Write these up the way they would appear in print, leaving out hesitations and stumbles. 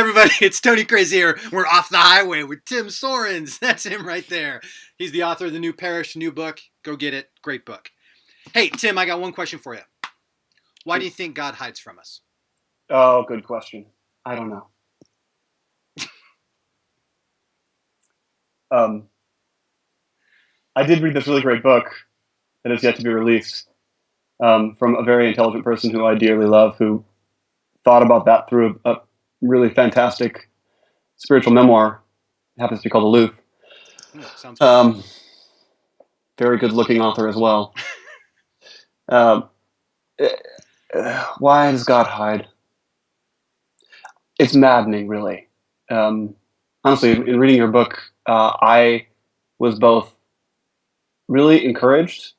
everybody? It's Tony Crazy here. We're off the highway with Tim Soerens. That's him right there. He's the author of the new Parish, new book. Go get it. Great book. Hey, Tim, I got one question for you. Why do you think God hides from us? Oh, good question. I don't know. I did read this really great book that is yet to be released from a very intelligent person who I dearly love, who thought about that through a really fantastic spiritual memoir. It happens to be called Aloof. Sounds good. Very good-looking author as well. Um, why does God hide? It's maddening, really. Honestly, in reading your book, I was both really encouraged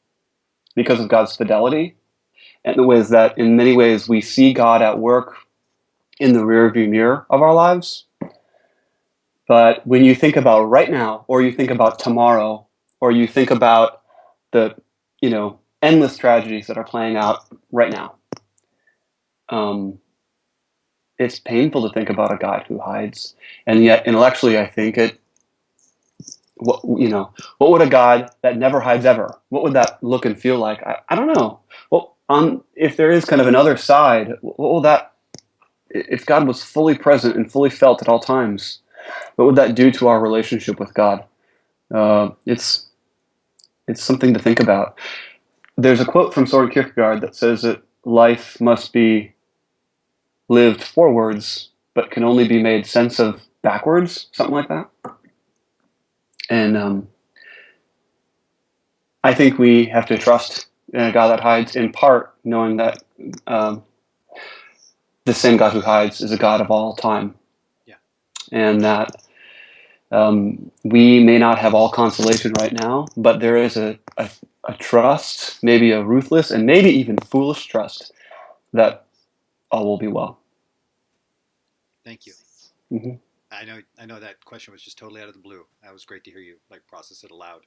because of God's fidelity, and the ways that, in many ways, we see God at work in the rearview mirror of our lives. But when you think about right now, or you think about tomorrow, or you think about the, endless tragedies that are playing out right now, it's painful to think about a God who hides. And yet, intellectually, I think what would a God that never hides ever? What would that look and feel like? I don't know. Well, if there is kind of another side, what will that? If God was fully present and fully felt at all times, what would that do to our relationship with God? It's something to think about. There's a quote from Soren Kierkegaard that says that life must be lived forwards, but can only be made sense of backwards, something like that. And I think we have to trust in a God that hides, in part knowing that the same God who hides is a God of all time. Yeah. And that we may not have all consolation right now, but there is a trust, maybe a ruthless and maybe even foolish trust, that all will be well. Thank you. Mm-hmm. I know that question was just totally out of the blue. That was great to hear you process it aloud.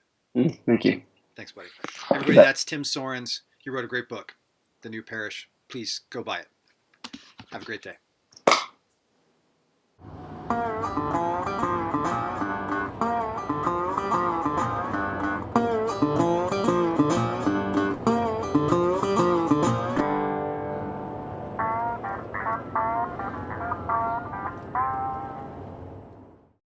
Thank you. Thanks, buddy. Everybody, that's Tim Soerens. He wrote a great book, The New Parish. Please go buy it. Have a great day.